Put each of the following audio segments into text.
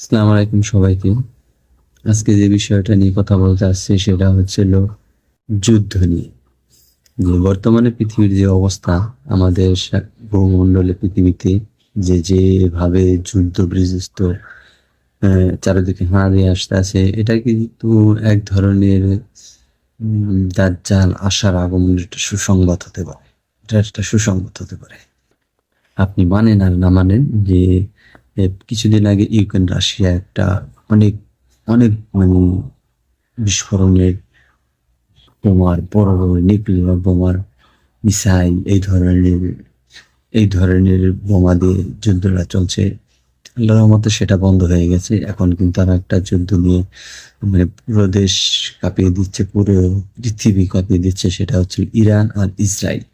আসসালামু আলাইকুম সবাইকে। আজকে যে বিষয়টা নিয়ে কথা বলতে আসছি সেটা হচ্ছিল যুদ্ধ নিয়ে। যে বর্তমানে পৃথিবীর যে অবস্থা, আমাদের ভূমণ্ডলে পৃথিবীতে যেভাবে যুদ্ধ বিধ্বস্ত চারিদিকে হানা দিয়ে আসতে আছে, এটা কিন্তু এক ধরনের দাজ্জাল আসার আগমনের একটা সুসংবাদ হতে পারে। এটা একটা সুসংবাদ হতে পারে। আপনি মানেন আর না মানেন যে কিছুদিন আগে ইউক্রেন রাশিয়া একটা অনেক অনেক মানে বিস্ফোরণের বোমার, বড় বড় নিউক্লিয়ার বোমার, মিসাইল এই ধরনের বোমা দিয়ে যুদ্ধটা চলছে। আল্লাহর রহমতে সেটা বন্ধ হয়ে গেছে। এখন কিন্তু আর একটা যুদ্ধ নিয়ে পুরো দেশ কাঁপিয়ে দিচ্ছে, পুরো পৃথিবী কাঁপিয়ে দিচ্ছে। সেটা হচ্ছে ইরান আর ইসরায়েল।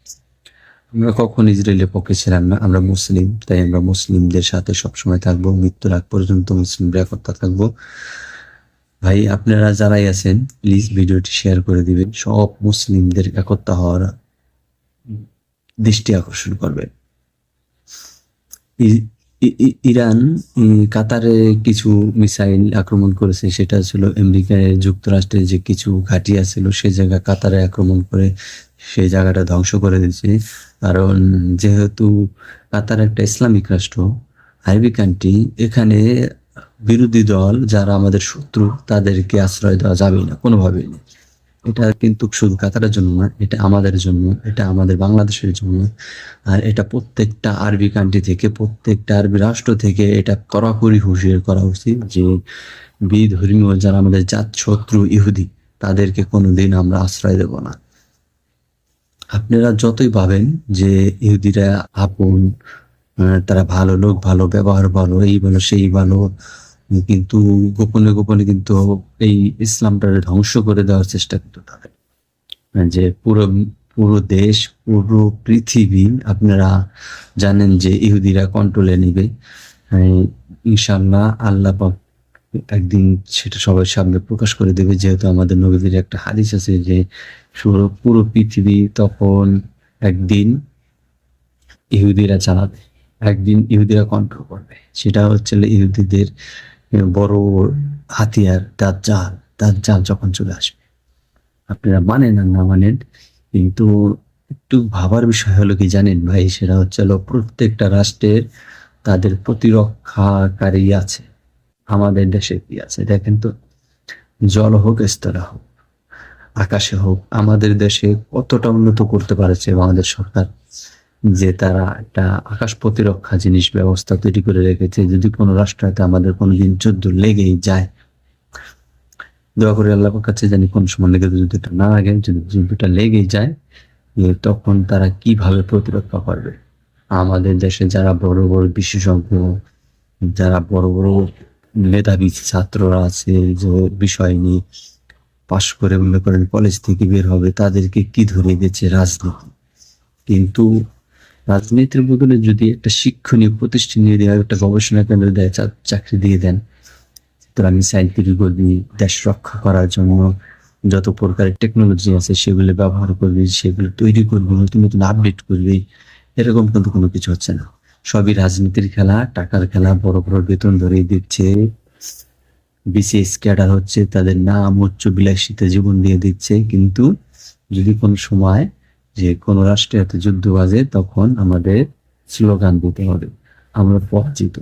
আমরা কখনো ইসরায়েলের পক্ষে ছিলাম না। আমরা মুসলিম, তাই আমরা মুসলিমদের সাথে সবসময় থাকবো। মৃত্যুর আগ পর্যন্ত মুসলিমরা একতা থাকবো। ভাই, আপনারা যারাই আছেন প্লিজ ভিডিওটি শেয়ার করে দিবেন। সব মুসলিমদের একতা হওয়ার দৃষ্টি আকর্ষণ করবেন। ইরান কাতারে কিছু মিসাইল আক্রমণ করেছে। সেটা ছিল আমেরিকায় যুক্তরাষ্ট্রের যে কিছু ঘাঁটি ছিল, সে জায়গা কাতারে আক্রমণ করে সেই জায়গাটা ধ্বংস করে দিয়েছে। কারণ যেহেতু কাতার একটা ইসলামিক রাষ্ট্র, আরবি কান্ট্রি, এখানে বিরোধী দল যারা আমাদের শত্রু তাদেরকে আশ্রয় দেওয়া যাবে না কোনোভাবেই না। এটা কিন্তু শুধু কাতারের জন্য না, এটা আমাদের জন্য, এটা আমাদের বাংলাদেশের জন্য। আর এটা প্রত্যেকটা আরবি কান্ট্রি থেকে, প্রত্যেকটা আরবি রাষ্ট্র থেকে এটা কড়াকড়ি হুঁশিয়ার করা উচিত যে বিধর্মীয় যারা আমাদের জাত শত্রু ইহুদি, তাদেরকে কোনোদিন আমরা আশ্রয় দেব না। আপনারা যতই ভাবেন যে ইহুদিরা আপন, তারা ভালো লোক, ভালো ব্যবহার ভালো, এই ভালো সেই ভালো, কিন্তু গোপনে গোপনে কিন্তু এই ইসলামটাকে ধ্বংস করে দেওয়ার চেষ্টা করতে থাকে। যে পুরো পুরো দেশ, পুরো পৃথিবী আপনারা জানেন যে ইহুদিরা কন্ট্রোলে নিবে। ইনশাল্লাহ আল্লাহ পাক একদিন সেটা সবার সামনে প্রকাশ করে দেবে। যেহেতু আমাদের নবীদের একটা হাদিস আছে যে পুরো পৃথিবী তখন একদিন ইহুদিরা চালাবে, একদিন ইহুদিরা কন্ট্রোল করবে। সেটা হচ্ছে ইহুদিদের বড় হাতিয়ার দাজ্জাল। দাজ্জাল যখন চলে আসবে, আপনারা মানেন আর না মানেন, কিন্তু একটু ভাবার বিষয় হলো কি জানেন ভাই, সেটা হচ্ছে প্রত্যেকটা রাষ্ট্রের তাদের প্রতিরক্ষাকারী আছে। আমাদের দেশে কি আছে দেখেন তো, জল হোক, স্থলে হোক, আকাশে হোক, আমাদের দেশে কতটা উন্নত করতে পারছে বাংলাদেশ সরকার, যে তারা একটা আকাশ প্রতিরক্ষা জিনিস ব্যবস্থা তৈরি করে রেখেছে। যদি কোনো রাষ্ট্রতে আমাদের কোনোদিন যুদ্ধ লেগেই যায়, দোয়া করে আল্লাহর কাছে জানি কোন সময় লেগে যুদ্ধটা না লাগে, যদি যুদ্ধটা লেগেই যায়, তখন তারা কিভাবে প্রতিরক্ষা করবে। আমাদের দেশে যারা বড় বড় বিশেষজ্ঞ, যারা বড় বড় মেধাবী ছাত্ররা আছে, যে বিষয় নিয়ে পাশ করে মনে করেন কলেজ থেকে বের হবে, তাদেরকে কি ধরে দিচ্ছে রাজনীতি। কিন্তু রাজনীতির বদলে যদি একটা শিক্ষণীয় প্রতিষ্ঠানে দেওয়া, একটা গবেষণা কেন্দ্র দেয়, চাকরি দিয়ে দেন, তোরা মিসাইল তৈরি করবি, দেশ রক্ষা করার জন্য যত প্রকারের টেকনোলজি আছে সেগুলো ব্যবহার করবি, সেগুলো তৈরি করবি, নতুন নতুন আপডেট করবি, এরকম কিন্তু কোনো কিছু হচ্ছে না। সবই রাজনীতির খেলা, টাকার খেলা। বড় বড় বেতন ধরিয়ে দিচ্ছে, বিসিএস ক্যাডার হচ্ছে, তাদের নাম উচ্চ বিলাসিতা জীবন দিয়ে দিচ্ছে। কিন্তু যদি কোনো সময় যে কোনো রাষ্ট্রে এত যুদ্ধ বাজে, তখন আমাদের স্লোগান দিতে হবে, আমরা পরাজিত,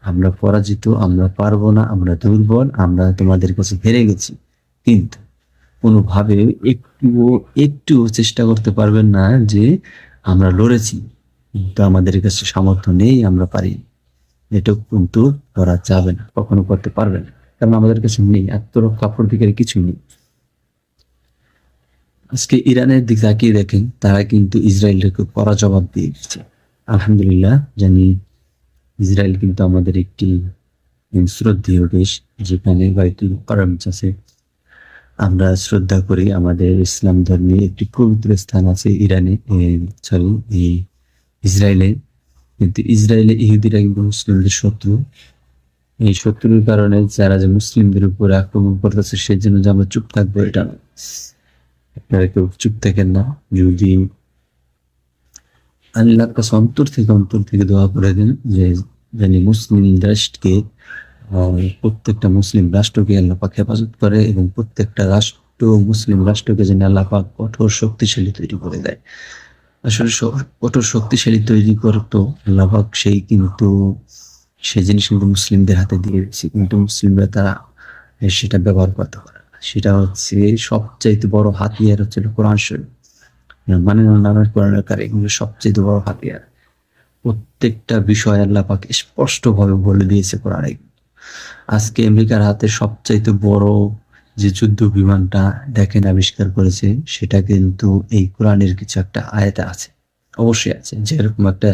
আমরা পরাজিত, আমরা পারবো না, আমরা দুর্বল, আমরা তোমাদের কাছে হেরে গেছি। কিন্তু কোনোভাবে একটুও একটুও চেষ্টা করতে পারবেন না যে আমরা লড়েছি, কিন্তু আমাদের কাছে সামর্থ্য নেই, আমরা পারি। এটা কিন্তু করা যাবে না, কখনো করতে পারবে না, কারণ আমাদের কাছে নেই, আত্মরক্ষা প্রতিকারে কিছুই নেই। আজকে ইরানের দিক তাকিয়ে দেখেন, তারা কিন্তু ইসরায়েলকে কড়া জবাব দিয়ে দিচ্ছে। আলহামদুলিল্লাহ জানি ইসরায়েল কিন্তু আমাদের একটি শ্রদ্ধেয় দেশ, যেখানে বাইতুল মুকাররম আছে। আমরা শ্রদ্ধা করি, আমাদের ইসলাম ধর্মে একটি পবিত্র স্থান আছে ইরানে, সরি, এই ইসরায়েলে। কিন্তু ইসরায়েলে ইহুদিরা কিন্তু মুসলিমদের শত্রু। এই শত্রুর কারণে যারা যে মুসলিমদের উপরে আক্রমণ করতেছে, সেই জন্য যে আমরা চুপ থাকবো এটা না। আপনারা কেউ চুপ থাকেন না। যদি আল্লাহর কাছে অন্তর থেকে দোয়া করে দেন যে জানি মুসলিম দেশকে প্রত্যেকটা মুসলিম রাষ্ট্রকে আল্লাহ পাক হেফাজত করে এবং প্রত্যেকটা রাষ্ট্র মুসলিম রাষ্ট্রকে যেন আল্লাহ পাক কঠোর শক্তিশালী তৈরি করে দেয়। আসলে কঠোর শক্তিশালী তৈরি করতো আল্লাহ পাক সেই জিনিস কিন্তু মুসলিমদের হাতে দিয়ে দিয়েছে, কিন্তু মুসলিমরা তারা সেটা ব্যবহার করতে পারে না। সেটা হচ্ছে সবচাইতে বড় হাতিয়ার হচ্ছে কোরআন শরীফ, মানে নামের কোরআনের কার, এগুলো সবচেয়ে বড় হাতিয়ার। প্রত্যেকটা বিষয় আল্লাহ পাক স্পষ্ট ভাবে বলে দিয়েছে কোরআনে। আজকে আমেরিকার হাতে সবচাইতে বড় যে যুদ্ধ বিমানটা দেখেন আবিষ্কার করেছে, সেটা কিন্তু এই কোরআনের কিছু একটা আয়াতে আছে, অবশ্যই আছে, যে এরকম একটা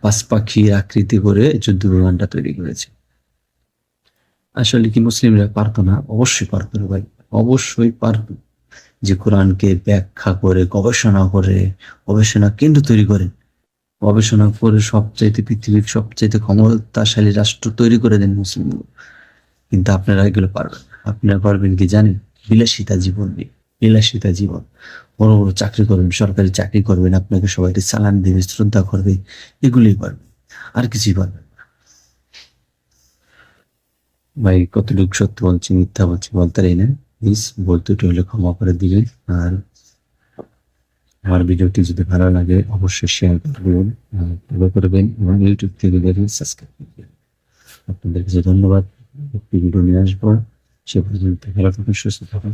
পাঁচ পাখির আকৃতি করে যুদ্ধ বিমানটা তৈরি করেছে। আসলে কি মুসলিমরা পারতো না? অবশ্যই পারতো রে ভাই, অবশ্যই পারতো। যে কোরআনকে ব্যাখ্যা করে গবেষণা কেন্দ্র তৈরি করে, গবেষণা করে পৃথিবীর সবচাইতে ক্ষমতাশালী রাষ্ট্র তৈরি করে দেন মুসলিম। কিন্তু আপনারা এগুলো পারবেন না। আপনারা পারবেন কি জানেন? বিলাসিতা জীবন নিয়ে, বিলাসিতা জীবন। বড় বড় চাকরি করবেন, সরকারি চাকরি করবেন, আপনাকে সবাই সালাম দেবে, শ্রদ্ধা করবে, এগুলোই পারবেন, আর কিছুই পারবেন না। ভাই কতটুকু সত্য বলছি মিথ্যা বলছি বলতে পারি না, প্লিজ বলতে হলে ক্ষমা করে দিবেন। আর আমার ভিডিওটি যদি ভালো লাগে অবশ্যই শেয়ার করবেন, ফলো করবেন এবং ইউটিউব থেকে দেখবেন সাবস্ক্রাইব করবেন। আপনাদের কাছে ধন্যবাদ। একটি ভিডিও নিয়ে আসবো, সে পর্যন্ত ভালো থাকুন, সুস্থ থাকুন।